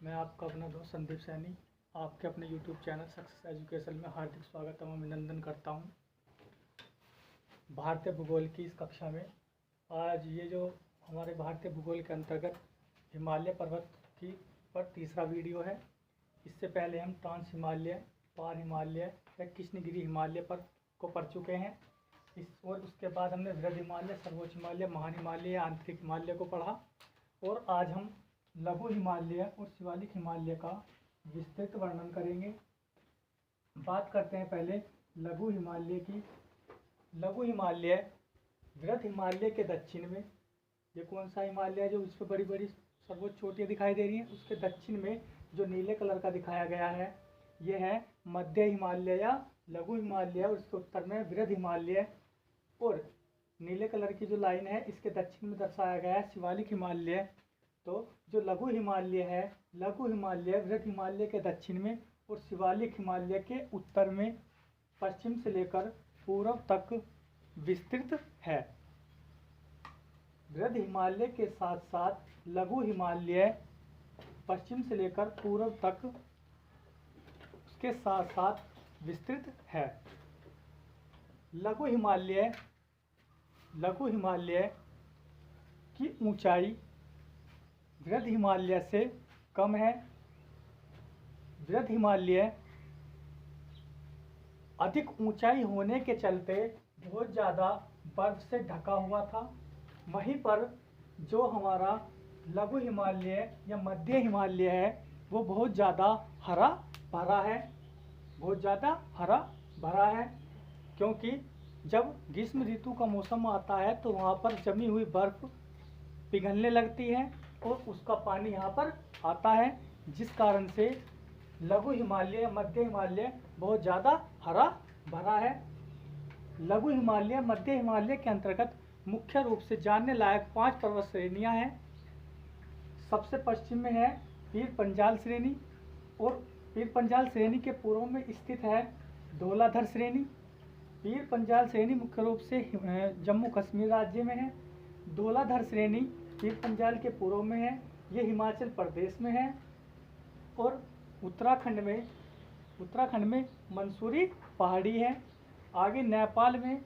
मैं आपका अपना दोस्त संदीप सैनी आपके अपने YouTube चैनल सक्सेस एजुकेशन में हार्दिक स्वागत एवं अभिनंदन करता हूं। भारतीय भूगोल की इस कक्षा में आज ये जो हमारे भारतीय भूगोल के अंतर्गत हिमालय पर्वत की पर तीसरा वीडियो है। इससे पहले हम ट्रांस हिमालय, पार हिमालय या कृष्णगिरी हिमालय पर को पढ़ चुके हैं। और उसके बाद हमने वृहद हिमालय, सर्वोच्च हिमालय, महान हिमालय, आंतरिक हिमालय को पढ़ा। और आज हम लघु हिमालय और शिवालिक हिमालय का विस्तृत वर्णन करेंगे। बात करते हैं पहले लघु हिमालय की। लघु हिमालय वृहद हिमालय के दक्षिण में, ये कौन सा हिमालय है जो उस पर बड़ी बड़ी सर्वोच्च चोटियाँ दिखाई दे रही हैं, उसके दक्षिण में जो नीले कलर का दिखाया गया है ये है मध्य हिमालय या लघु हिमालय। और उसके उत्तर में वृहद हिमालय और नीले कलर की जो लाइन है इसके दक्षिण में दर्शाया गया है शिवालिक हिमालय। तो जो लघु हिमालय है, लघु हिमालय वृहद हिमालय के दक्षिण में और शिवालिक हिमालय के उत्तर में पश्चिम से लेकर पूर्व तक विस्तृत है। वृहद हिमालय के साथ साथ लघु हिमालय पश्चिम से लेकर पूर्व तक उसके साथ साथ विस्तृत है। लघु हिमालय की ऊंचाई वृहद हिमालय से कम है। वृहद हिमालय अधिक ऊंचाई होने के चलते बहुत ज़्यादा बर्फ से ढका हुआ था। वहीं पर जो हमारा लघु हिमालय या मध्य हिमालय है वो बहुत ज़्यादा हरा भरा है, बहुत ज़्यादा हरा भरा है। क्योंकि जब ग्रीष्म ऋतु का मौसम आता है तो वहाँ पर जमी हुई बर्फ़ पिघलने लगती है और उसका पानी यहाँ पर आता है, जिस कारण से लघु हिमालय, मध्य हिमालय बहुत ज़्यादा हरा भरा है। लघु हिमालय, मध्य हिमालय के अंतर्गत मुख्य रूप से जानने लायक 5 पर्वत श्रेणियाँ हैं। सबसे पश्चिम में है पीर पंजाल श्रेणी और पीर पंजाल श्रेणी के पूर्व में स्थित है धौलाधर श्रेणी। पीर पंजाल श्रेणी मुख्य रूप से जम्मू कश्मीर राज्य में है। धौलाधर श्रेणी पीर पंजाल के पूर्व में है, ये हिमाचल प्रदेश में है। और उत्तराखंड में मंसूरी पहाड़ी है। आगे नेपाल में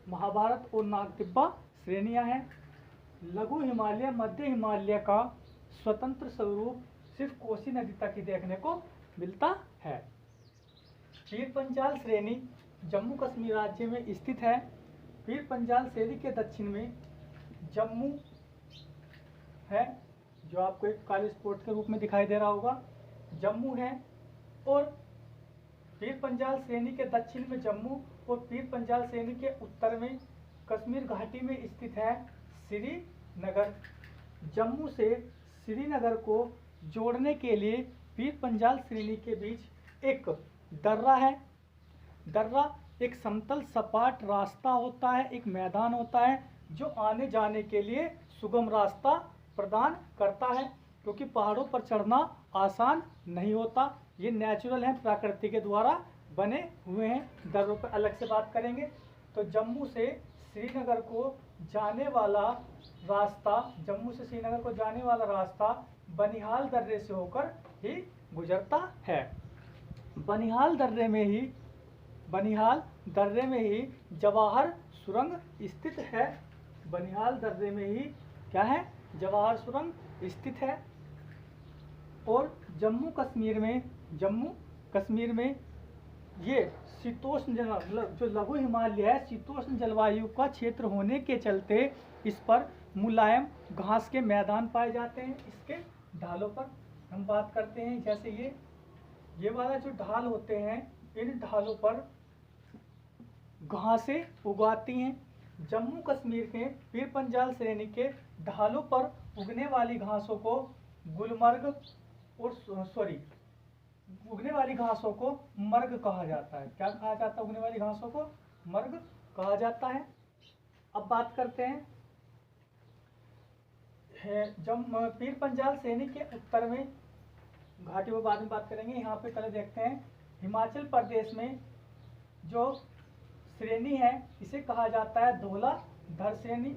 महाभारत और नागतिब्बा श्रेणियां हैं। लघु हिमालय, मध्य हिमालय का स्वतंत्र स्वरूप सिर्फ कोसी नदी तक ही देखने को मिलता है। पीर पंजाल श्रेणी जम्मू कश्मीर राज्य में स्थित है। पीर पंजाल श्रेणी के दक्षिण में जम्मू है, जो आपको एक काले स्पॉट के रूप में दिखाई दे रहा होगा, जम्मू है। और पीर पंजाल श्रेणी के दक्षिण में जम्मू और पीर पंजाल श्रेणी के उत्तर में कश्मीर घाटी में स्थित है श्रीनगर। जम्मू से श्रीनगर को जोड़ने के लिए पीर पंजाल श्रेणी के बीच एक दर्रा है। दर्रा एक समतल सपाट रास्ता होता है, एक मैदान होता है जो आने जाने के लिए सुगम रास्ता प्रदान करता है, क्योंकि पहाड़ों पर चढ़ना आसान नहीं होता। ये नेचुरल है, प्रकृति के द्वारा बने हुए हैं। दर्रों पर अलग से बात करेंगे। तो जम्मू से श्रीनगर को जाने वाला रास्ता बनिहाल दर्रे से होकर ही गुजरता है। बनिहाल दर्रे में ही जवाहर सुरंग स्थित है। बनिहाल दर्रे में ही क्या है, जवाहर सुरंग स्थित है। और जम्मू कश्मीर में ये शीतोष्ण जो लघु हिमालय है शीतोष्ण जलवायु का क्षेत्र होने के चलते इस पर मुलायम घास के मैदान पाए जाते हैं। इसके ढालों पर हम बात करते हैं, जैसे ये वाला जो ढाल होते हैं, इन ढालों पर घासें उगाती हैं। जम्मू कश्मीर के पीर पंजाल श्रेणी के ढालों पर उगने वाली घासों को मर्ग कहा जाता है। क्या कहा जाता है? उगने वाली घासों को मर्ग कहा जाता है। अब बात करते हैं पीर पंजाल श्रेणी के उत्तर में, घाटी में बाद में बात करेंगे। यहाँ पे पहले देखते हैं हिमाचल प्रदेश में जो श्रेणी है इसे कहा जाता है धौलाधर श्रेणी।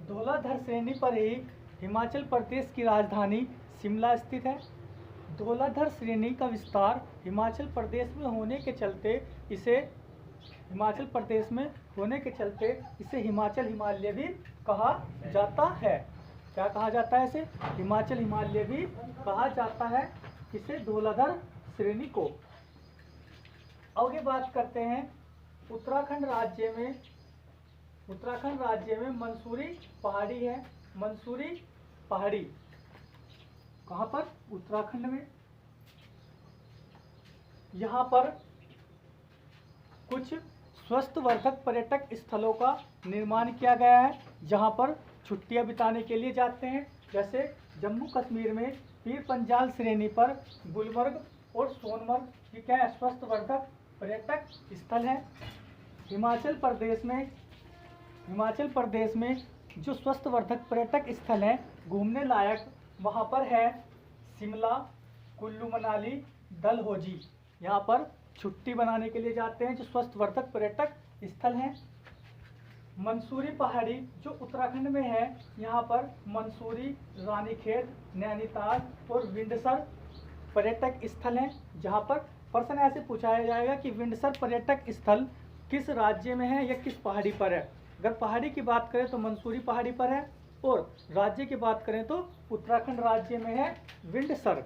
धौलाधर श्रेणी पर ही हिमाचल प्रदेश की राजधानी शिमला स्थित है। धौलाधर श्रेणी का विस्तार हिमाचल प्रदेश में होने के चलते इसे हिमाचल हिमालय भी कहा जाता है। क्या कहा जाता है इसे? हिमाचल हिमालय भी कहा जाता है इसे धौलाधर श्रेणी को। आगे बात करते हैं उत्तराखंड राज्य में मंसूरी पहाड़ी है। मंसूरी पहाड़ी कहाँ पर? उत्तराखंड में। यहाँ पर कुछ स्वस्थवर्धक पर्यटक स्थलों का निर्माण किया गया है जहाँ पर छुट्टियां बिताने के लिए जाते हैं। जैसे जम्मू कश्मीर में पीर पंजाल श्रेणी पर गुलमर्ग और सोनमर्ग, ये क्या है? स्वस्थवर्धक पर्यटक स्थल है। हिमाचल प्रदेश में जो स्वस्थवर्धक पर्यटक स्थल हैं घूमने लायक, वहाँ पर है शिमला, कुल्लू मनाली, डलहौजी। यहाँ पर छुट्टी बनाने के लिए जाते हैं जो स्वस्थवर्धक पर्यटक स्थल हैं। मंसूरी पहाड़ी जो उत्तराखंड में है, यहाँ पर मंसूरी, रानीखेत, नैनीताल और विंडसर पर्यटक स्थल हैं। जहाँ पर प्रश्न ऐसे पूछाया जाएगा कि विंडसर पर्यटक स्थल किस राज्य में है या किस पहाड़ी पर है। अगर पहाड़ी की बात करें तो मंसूरी पहाड़ी पर है और राज्य की बात करें तो उत्तराखंड राज्य में है विंडसर।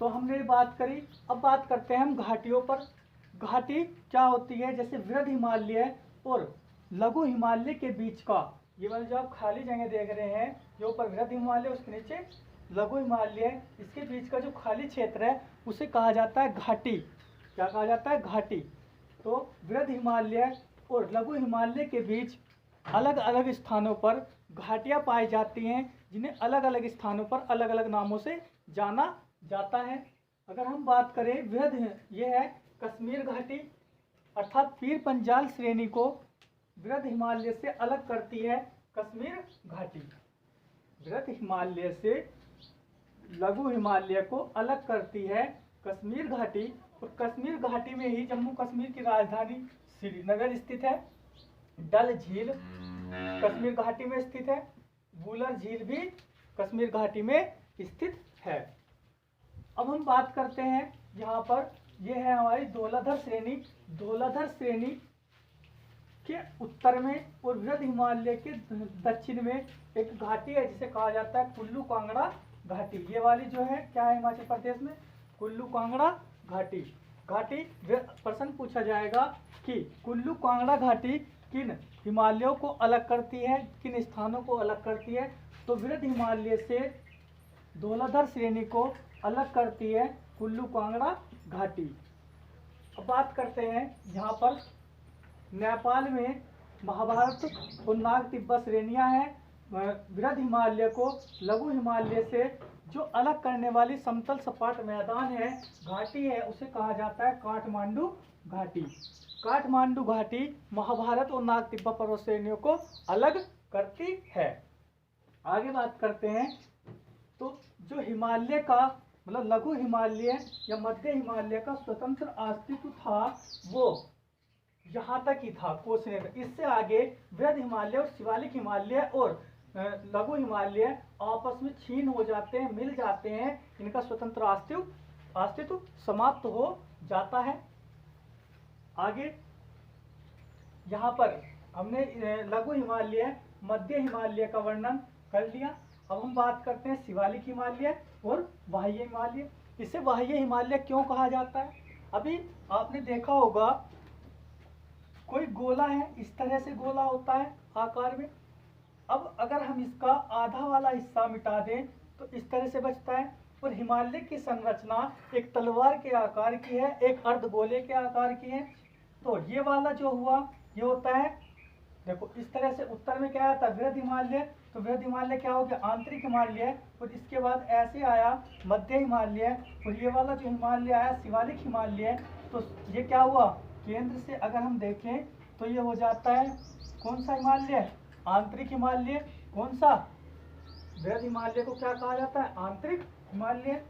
तो हमने बात करी। अब बात करते हैं हम घाटियों पर। घाटी क्या होती है? जैसे वृहद हिमालय और लघु हिमालय के बीच का, ये वाली जो आप खाली जगह देख रहे हैं, जो ऊपर वृहद हिमालय उसके नीचे लघु हिमालय, इसके बीच का जो खाली क्षेत्र है उसे कहा जाता है घाटी। क्या कहा जाता है? घाटी। तो वृहद हिमालय और लघु हिमालय के बीच अलग अलग स्थानों पर घाटियां पाई जाती हैं जिन्हें अलग अलग स्थानों पर अलग अलग नामों से जाना जाता है। अगर हम बात करें वृहद, ये है कश्मीर घाटी, अर्थात पीर पंजाल श्रेणी को वृहद हिमालय से अलग करती है कश्मीर घाटी। वृहद हिमालय से लघु हिमालय को अलग करती है कश्मीर घाटी। और कश्मीर घाटी में ही जम्मू कश्मीर की राजधानी श्रीनगर स्थित है। डल झील कश्मीर घाटी में स्थित है। वुलर झील भी कश्मीर घाटी में स्थित है। अब हम बात करते हैं, यहाँ पर यह है हमारी धौलाधर श्रेणी। धौलाधर श्रेणी के उत्तर में और वृहद हिमालय के दक्षिण में एक घाटी है जिसे कहा जाता है कुल्लू कांगड़ा घाटी। ये वाली जो है क्या है? हिमाचल प्रदेश में कुल्लू कांगड़ा घाटी। प्रश्न पूछा जाएगा कि कुल्लू कांगड़ा घाटी किन हिमालयों को अलग करती है, किन स्थानों को अलग करती है? तो वृहद हिमालय से धौलाधर श्रेणी को अलग करती है कुल्लू कांगड़ा घाटी। अब बात करते हैं, यहाँ पर नेपाल में महाभारत और नाग तिब्बत श्रेणियाँ हैं। वृहद हिमालय को लघु हिमालय से जो अलग करने वाली समतल सपाट मैदान है, घाटी है, उसे कहा जाता है काठमांडू घाटी। काठमांडू घाटी महाभारत और नाग तिब्बत पर्वत श्रेणियों को अलग करती है। आगे बात करते हैं, तो जो हिमालय का मतलब लघु हिमालय या मध्य हिमालय का स्वतंत्र अस्तित्व था वो यहाँ तक ही था, कोसने तक। इससे आगे वृहद हिमालय और शिवालिक हिमालय और लघु हिमालय आपस में छीन हो जाते हैं, मिल जाते हैं, इनका स्वतंत्र अस्तित्व समाप्त हो जाता है। आगे यहाँ पर हमने लघु हिमालय मध्य हिमालय का वर्णन कर लिया। अब हम बात करते हैं शिवालिक हिमालय और बाह्य हिमालय। इसे बाह्य हिमालय क्यों कहा जाता है? अभी आपने देखा होगा कोई गोला है, इस तरह से गोला होता है आकार में। अब अगर हम इसका आधा वाला हिस्सा मिटा दें तो इस तरह से बचता है। और हिमालय की संरचना एक तलवार के आकार की है, एक अर्धगोले के आकार की है। तो ये वाला जो हुआ ये होता है, देखो इस तरह से उत्तर में क्या आता है? वृहद हिमालय। तो वृहद हिमालय क्या हो गया? आंतरिक हिमालय। और इसके बाद ऐसे आया मध्य हिमालय, और ये वाला जो हिमालय आया शिवालिक हिमालय। तो ये क्या हुआ? केंद्र से अगर हम देखें तो ये हो जाता है कौन सा हिमालय? आंतरिक हिमालय। कौन सा? वृहद हिमालय को क्या कहा जाता है? आंतरिक हिमालय।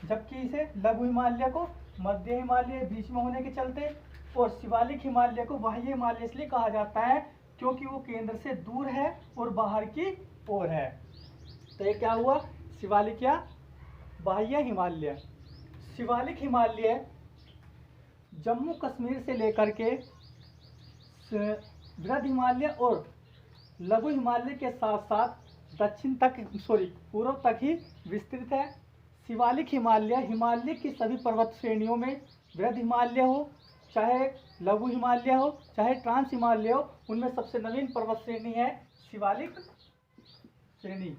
जबकि इसे लघु हिमालय को मध्य हिमालय बीच में होने के चलते, और शिवालिक हिमालय को बाह्य हिमालय इसलिए कहा जाता है क्योंकि वो केंद्र से दूर है और बाहर की ओर है। तो ये क्या हुआ? शिवालिक या बाह्य हिमालय। शिवालिक हिमालय जम्मू कश्मीर से लेकर के बृहद हिमालय और लघु हिमालय के साथ साथ दक्षिण तक पूर्व तक ही विस्तृत है। शिवालिक हिमालय हिमालय की सभी पर्वत श्रेणियों में, बृहद हिमालय हो चाहे लघु हिमालय हो चाहे ट्रांस हिमालय हो, उनमें सबसे नवीन पर्वत श्रेणी है शिवालिक श्रेणी।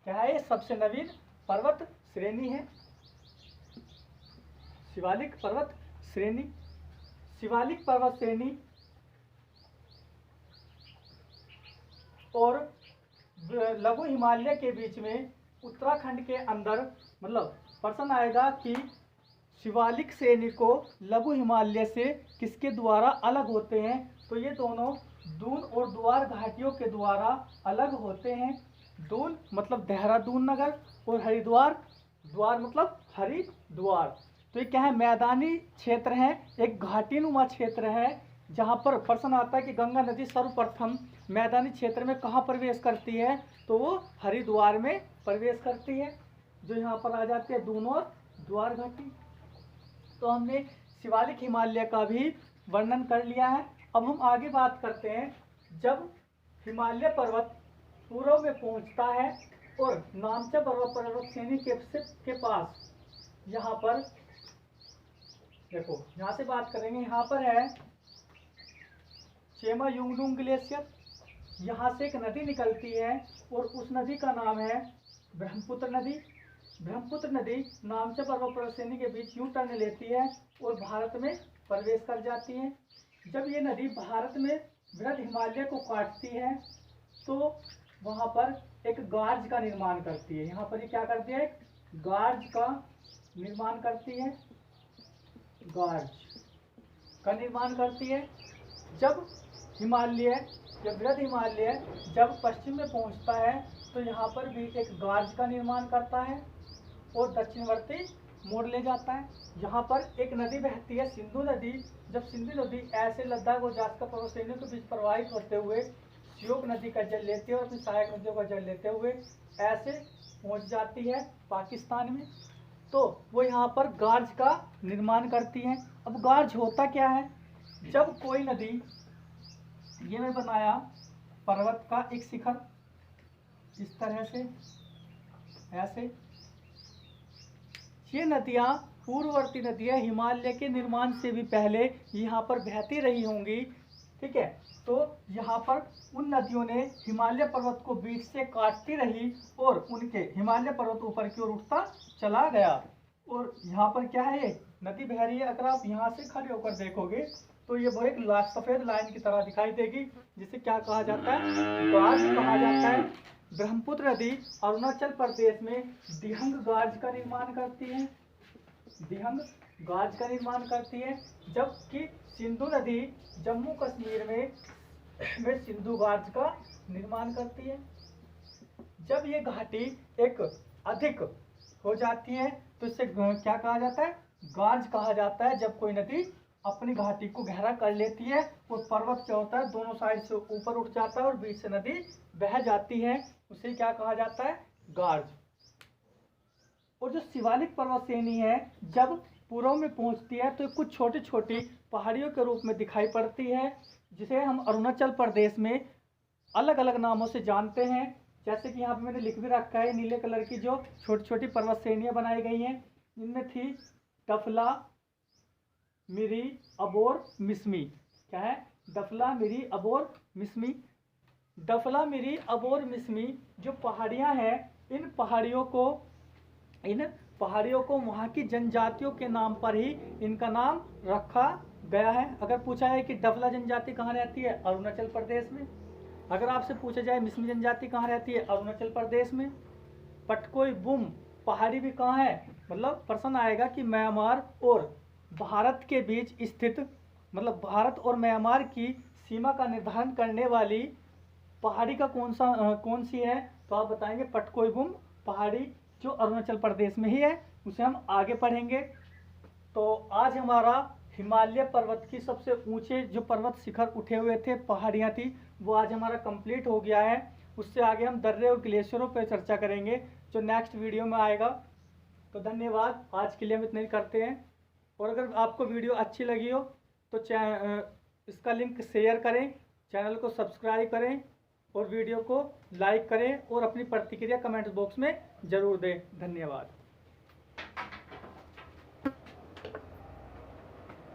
क्या है? सबसे नवीन पर्वत श्रेणी है शिवालिक पर्वत श्रेणी। शिवालिक पर्वत श्रेणी और लघु हिमालय के बीच में उत्तराखंड के अंदर, मतलब प्रश्न आएगा कि शिवालिक श्रेणी को लघु हिमालय से किसके द्वारा अलग होते हैं, तो ये दोनों दून और द्वार घाटियों के द्वारा अलग होते हैं। दून मतलब देहरादून नगर और हरिद्वार, द्वार मतलब हरिद्वार। तो ये क्या है? मैदानी क्षेत्र है, एक घाटीनुमा क्षेत्र है जहाँ पर प्रश्न आता है कि गंगा नदी सर्वप्रथम मैदानी क्षेत्र में कहाँ प्रवेश करती है, तो वो हरिद्वार में प्रवेश करती है, जो यहाँ पर आ जाती है दून और द्वार घाटी। तो हमने शिवालिक हिमालय का भी वर्णन कर लिया है। अब हम आगे बात करते हैं, जब हिमालय पर्वत पूर्व में पहुंचता है और नामचा पर्वत श्रेणी के पास, यहाँ पर देखो, यहाँ से बात करेंगे, यहाँ पर है चेमा युंगडुंग ग्लेशियर। यहाँ से एक नदी निकलती है और उस नदी का नाम है ब्रह्मपुत्र नदी। ब्रह्मपुत्र नदी नामचा पर्वत श्रेणी के बीच यूं टर्न लेती है और भारत में प्रवेश कर जाती है। जब ये नदी भारत में बृहद हिमालय को काटती है तो वहाँ पर एक गार्ज का निर्माण करती है। यहाँ पर ये क्या करती है? गार्ज का निर्माण करती है, गार्ज का निर्माण करती है। जब हिमालय या बृहद हिमालय जब पश्चिम में पहुंचता है तो यहाँ पर भी एक गार्ज का निर्माण करता है और दक्षिणवर्ती मोड़ ले जाता है। यहाँ पर एक नदी बहती है, सिंधु नदी। जब सिंधु नदी ऐसे लद्दाख और जास्का पर्वत श्रेणियों के बीच प्रवाहित होते हुए श्योक नदी का जल लेती है और अपनी सहायक नदियों का जल लेते हुए ऐसे पहुँच जाती है पाकिस्तान में, तो वो यहाँ पर गार्ज का निर्माण करती है। अब गार्ज होता क्या है? जब कोई नदी, ये मैं बनाया पर्वत का एक शिखर इस तरह से, ऐसे ये नदियाँ पूर्ववर्ती नदियाँ हिमालय के निर्माण से भी पहले यहाँ पर बहती रही होंगी, ठीक है। तो यहाँ पर उन नदियों ने हिमालय पर्वत को बीच से काटती रही और उनके हिमालय पर्वत ऊपर की ओर उठता चला गया। और यहाँ पर क्या है? नदी बह रही है। अगर आप यहाँ से खड़े होकर देखोगे तो ये वो एक सफ़ेद लाइन की तरह दिखाई देगी, जिसे क्या कहा जाता है? गार्ज कहा जाता है। ब्रह्मपुत्र नदी अरुणाचल प्रदेश में दिहंग गार्ज का निर्माण करती है, दिहंग गार्ज का निर्माण करती है, जबकि सिंधु नदी जम्मू कश्मीर में सिंधु गार्ज का निर्माण करती है। जब ये घाटी एक अधिक हो जाती है तो इसे क्या कहा जाता है? गार्ज कहा जाता है। जब कोई नदी अपनी घाटी को गहरा कर लेती है और पर्वत क्या होता है, दोनों साइड से ऊपर उठ जाता है और बीच से नदी बह जाती है, उसे क्या कहा जाता है? गार्ज। और जो शिवालिक पर्वत श्रेणी है, जब पूर्व में पहुंचती है तो कुछ छोटी छोटी पहाड़ियों के रूप में दिखाई पड़ती है, जिसे हम अरुणाचल प्रदेश में अलग अलग नामों से जानते हैं। जैसे कि यहाँ पे मैंने लिख भी रखा है, नीले कलर की जो छोटी छोटी पर्वत श्रेणियाँ बनाई गई हैं, इनमें थी डफला, मिरी, अबोर, मिसमी। क्या है? डफला, मिरी, अबोर, मिसमी। डफला, मिरी, अबोर, मिसमी जो पहाड़ियाँ हैं, इन पहाड़ियों को वहाँ की जनजातियों के नाम पर ही इनका नाम रखा गया है। अगर पूछा है कि डफला जनजाति कहाँ रहती है? अरुणाचल प्रदेश में। अगर आपसे पूछा जाए मिसमी जनजाति कहाँ रहती है? अरुणाचल प्रदेश में। पटकोई बुम पहाड़ी भी कहाँ है? मतलब प्रश्न आएगा कि म्यांमार और भारत के बीच स्थित, मतलब भारत और म्यांमार की सीमा का निर्धारण करने वाली पहाड़ी का कौन सी है? तो आप बताएंगे पटकोई बुम पहाड़ी, जो अरुणाचल प्रदेश में ही है। उसे हम आगे पढ़ेंगे। तो आज हमारा हिमालय पर्वत की सबसे ऊंचे जो पर्वत शिखर उठे हुए थे, पहाड़ियाँ थी, वो आज हमारा कंप्लीट हो गया है। उससे आगे हम दर्रे और ग्लेशियरों पर चर्चा करेंगे, जो नेक्स्ट वीडियो में आएगा। तो धन्यवाद, आज के लिए हम इतना ही करते हैं। और अगर आपको वीडियो अच्छी लगी हो तो इसका लिंक शेयर करें, चैनल को सब्सक्राइब करें और वीडियो को लाइक करें और अपनी प्रतिक्रिया कमेंट बॉक्स में ज़रूर दें। धन्यवाद।